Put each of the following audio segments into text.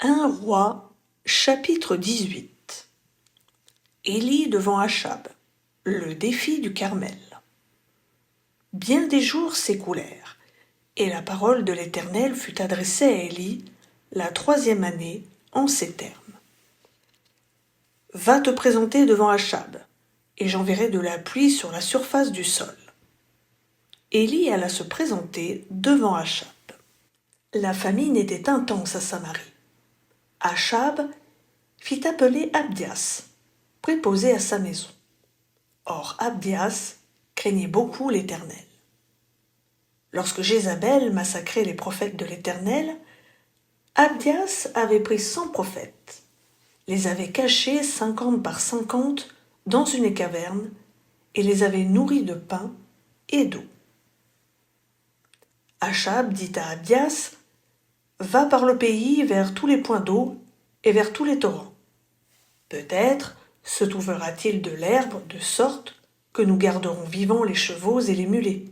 1 Roi, chapitre 18. Élie devant Achab, le défi du Carmel. Bien des jours s'écoulèrent, et la parole de l'Éternel fut adressée à Élie la 3e année en ces termes. Va te présenter devant Achab, et j'enverrai de la pluie sur la surface du sol. Élie alla se présenter devant Achab. La famine était intense à Samarie. Achab fit appeler Abdias, préposé à sa maison. Or Abdias craignait beaucoup l'Éternel. Lorsque Jézabel massacrait les prophètes de l'Éternel, Abdias avait pris 100 prophètes, les avait cachés 50 par 50 dans une caverne et les avait nourris de pain et d'eau. Achab dit à Abdias, « Va par le pays vers tous les points d'eau et vers tous les torrents. Peut-être se trouvera-t-il de l'herbe de sorte que nous garderons vivants les chevaux et les mulets.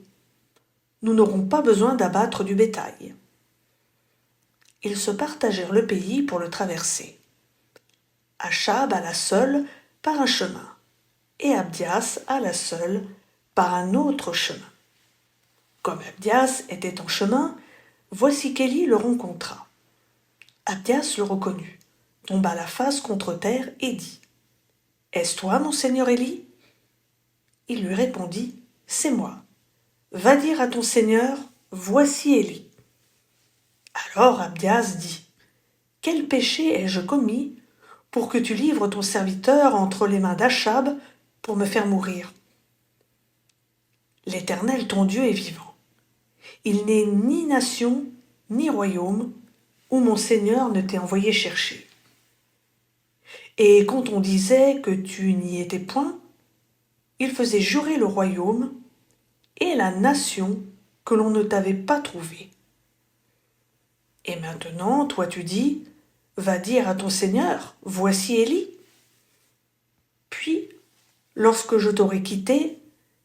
Nous n'aurons pas besoin d'abattre du bétail. » Ils se partagèrent le pays pour le traverser. Achab alla seul par un chemin, et Abdias alla seul par un autre chemin. Comme Abdias était en chemin, voici qu'Élie le rencontra. Abdias le reconnut, tomba la face contre terre et dit, « Est-ce toi, mon seigneur Élie ?» Il lui répondit, « C'est moi. Va dire à ton seigneur, voici Élie. » Alors Abdias dit, « Quel péché ai-je commis pour que tu livres ton serviteur entre les mains d'Achab pour me faire mourir ? L'Éternel ton Dieu est vivant. Il n'est ni nation, ni royaume, où mon Seigneur ne t'ait envoyé chercher. Et quand on disait que tu n'y étais point, il faisait jurer le royaume et la nation que l'on ne t'avait pas trouvé. Et maintenant, toi tu dis, va dire à ton Seigneur, voici Élie. Puis, lorsque je t'aurai quitté,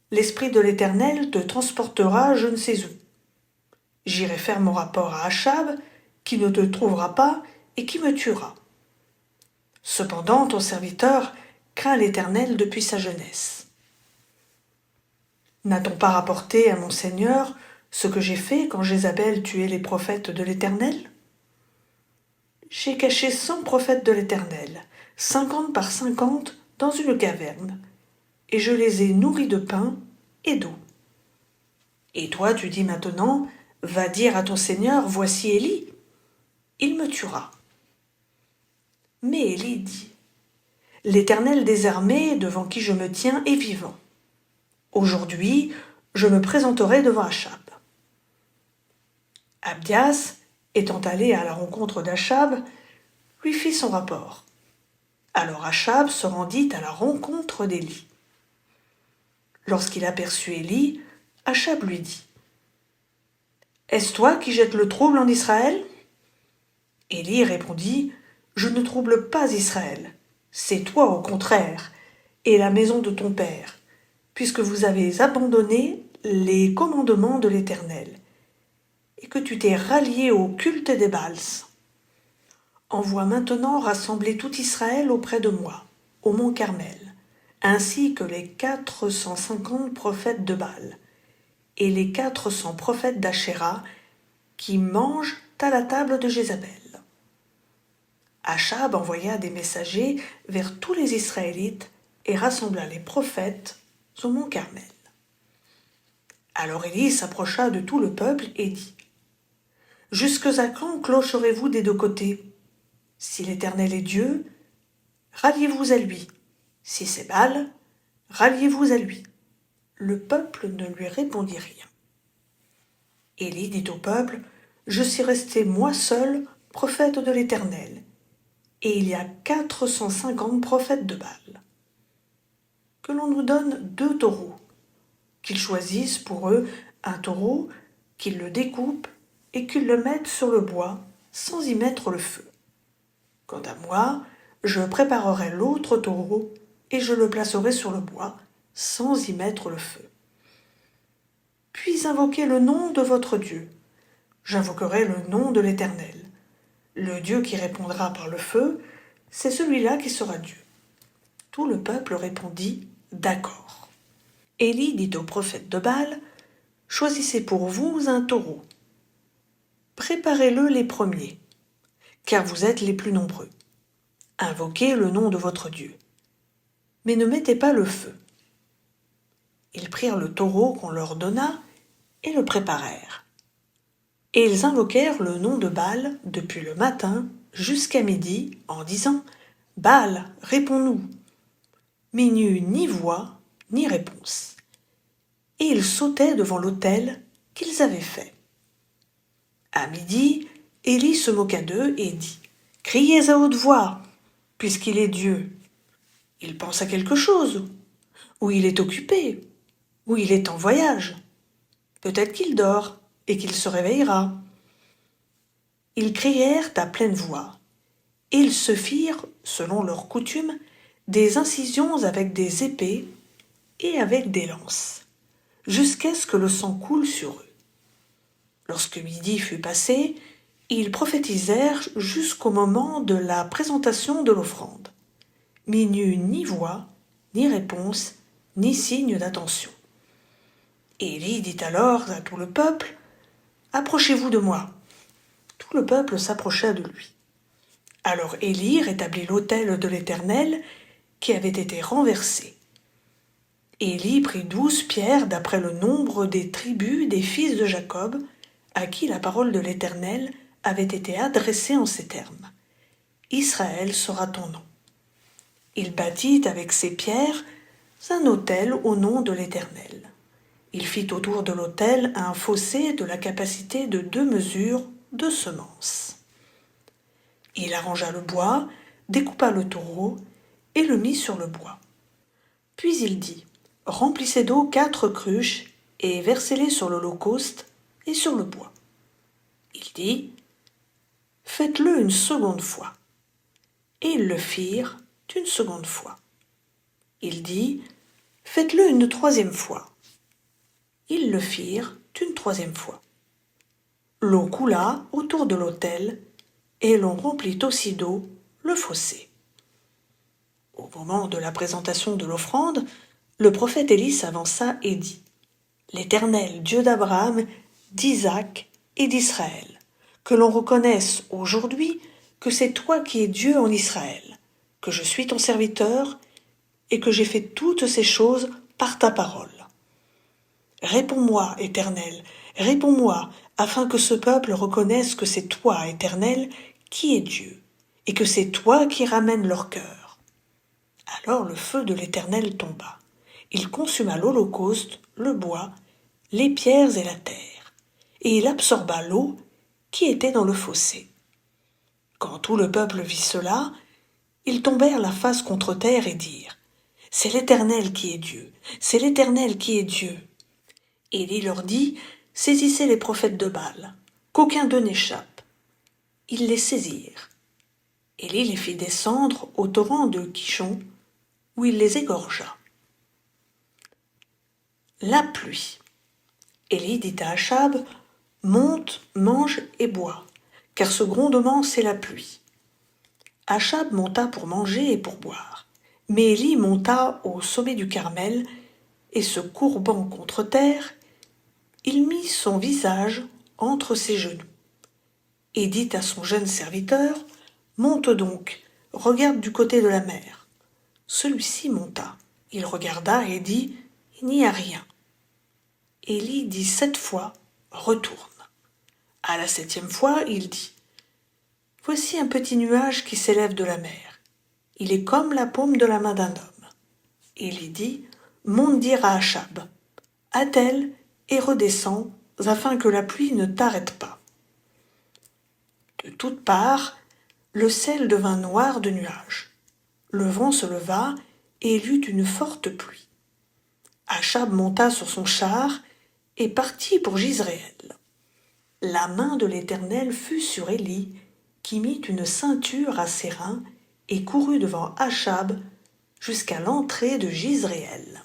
l'Esprit de l'Éternel te transportera je ne sais où. J'irai faire mon rapport à Achab, qui ne te trouvera pas et qui me tuera. Cependant, ton serviteur craint l'Éternel depuis sa jeunesse. N'a-t-on pas rapporté à mon Seigneur ce que j'ai fait quand Jézabel tuait les prophètes de l'Éternel ? J'ai caché 100 prophètes de l'Éternel, 50 par 50 dans une caverne, et je les ai nourris de pain et d'eau. Et toi, tu dis maintenant, va dire à ton Seigneur, voici Élie. Il me tuera. Mais Élie dit, l'Éternel des armées devant qui je me tiens est vivant. Aujourd'hui, je me présenterai devant Achab. Abdias, étant allé à la rencontre d'Achab, lui fit son rapport. Alors Achab se rendit à la rencontre d'Élie. Lorsqu'il aperçut Élie, Achab lui dit, « Est-ce toi qui jettes le trouble en Israël ?» Élie répondit, « Je ne trouble pas Israël, c'est toi au contraire, et la maison de ton père, puisque vous avez abandonné les commandements de l'Éternel, et que tu t'es rallié au culte des Baals. Envoie maintenant rassembler tout Israël auprès de moi, au mont Carmel, ainsi que les 450 prophètes de Baal, et les 400 prophètes d'Achéra, qui mangent à la table de Jézabel. » Achab envoya des messagers vers tous les Israélites et rassembla les prophètes au mont Carmel. Alors Élie s'approcha de tout le peuple et dit, « Jusque à quand clocherez-vous des deux côtés ? Si l'Éternel est Dieu, ralliez-vous à lui. Si c'est Baal, ralliez-vous à lui. » Le peuple ne lui répondit rien. Élie dit au peuple, « Je suis resté moi seul prophète de l'Éternel, et il y a 450 prophètes de Baal. Que l'on nous donne 2 taureaux, qu'ils choisissent pour eux un taureau, qu'ils le découpent et qu'ils le mettent sur le bois sans y mettre le feu. Quant à moi, je préparerai l'autre taureau et je le placerai sur le bois sans y mettre le feu. Puis invoquez le nom de votre Dieu. J'invoquerai le nom de l'Éternel. Le Dieu qui répondra par le feu, c'est celui-là qui sera Dieu. Tout le peuple répondit « D'accord ». Élie dit au prophète de Baal « Choisissez pour vous un taureau. Préparez-le les premiers, car vous êtes les plus nombreux. Invoquez le nom de votre Dieu. Mais ne mettez pas le feu. » Ils prirent le taureau qu'on leur donna et le préparèrent. Et ils invoquèrent le nom de Baal depuis le matin jusqu'à midi en disant « Baal, réponds-nous » Mais il n'y eut ni voix ni réponse. Et ils sautaient devant l'autel qu'ils avaient fait. À midi, Élie se moqua d'eux et dit « Criez à haute voix, puisqu'il est Dieu. Il pense à quelque chose, ou il est occupé, ou il est en voyage. Peut-être qu'il dort et qu'il se réveillera. » Ils crièrent à pleine voix, et ils se firent, selon leur coutume, des incisions avec des épées et avec des lances, jusqu'à ce que le sang coule sur eux. Lorsque midi fut passé, ils prophétisèrent jusqu'au moment de la présentation de l'offrande. Mais il n'y eut ni voix, ni réponse, ni signe d'attention. Élie dit alors à tout le peuple « Approchez-vous de moi ». Tout le peuple s'approcha de lui. Alors Élie rétablit l'autel de l'Éternel qui avait été renversé. Élie prit 12 pierres d'après le nombre des tribus des fils de Jacob, à qui la parole de l'Éternel avait été adressée en ces termes. « Israël sera ton nom. » Il bâtit avec ces pierres un autel au nom de l'Éternel. Il fit autour de l'autel un fossé de la capacité de 2 mesures de semences. Il arrangea le bois, découpa le taureau et le mit sur le bois. Puis il dit « Remplissez d'eau 4 cruches et versez-les sur l'holocauste et sur le bois. » Il dit « Faites-le une seconde fois. » Et ils le firent une seconde fois. Il dit « Faites-le une 3e fois. » Ils le firent une 3e fois. L'eau coula autour de l'autel, et l'on remplit aussi d'eau le fossé. Au moment de la présentation de l'offrande, le prophète Élie s'avança et dit « L'Éternel, Dieu d'Abraham, d'Isaac et d'Israël, que l'on reconnaisse aujourd'hui que c'est toi qui es Dieu en Israël, que je suis ton serviteur et que j'ai fait toutes ces choses par ta parole. Réponds-moi, Éternel, réponds-moi, afin que ce peuple reconnaisse que c'est toi, Éternel, qui es Dieu, et que c'est toi qui ramènes leur cœur. » Alors le feu de l'Éternel tomba. Il consuma l'holocauste, le bois, les pierres et la terre, et il absorba l'eau qui était dans le fossé. Quand tout le peuple vit cela, ils tombèrent la face contre terre et dirent « C'est l'Éternel qui est Dieu, c'est l'Éternel qui est Dieu. » Élie leur dit « Saisissez les prophètes de Baal, qu'aucun d'eux n'échappe. » Ils les saisirent. Élie les fit descendre au torrent de Kishon, où il les égorgea. La pluie. Élie dit à Achab « Monte, mange et bois, car ce grondement c'est la pluie. » Achab monta pour manger et pour boire. Mais Élie monta au sommet du Carmel, et se courbant contre terre, il mit son visage entre ses genoux, et dit à son jeune serviteur « Monte donc, regarde du côté de la mer. » Celui-ci monta. Il regarda et dit « Il n'y a rien. » Élie dit 7 fois « Retourne. » À la 7e fois, il dit « Voici un petit nuage qui s'élève de la mer. Il est comme la paume de la main d'un homme. » Élie dit « Monte dire à Achab, attelle et redescends, afin que la pluie ne t'arrête pas. » De toutes parts, le ciel devint noir de nuages. Le vent se leva et il y eut une forte pluie. Achab monta sur son char et partit pour Jizréel. La main de l'Éternel fut sur Élie, qui mit une ceinture à ses reins et courut devant Achab jusqu'à l'entrée de Jizréel.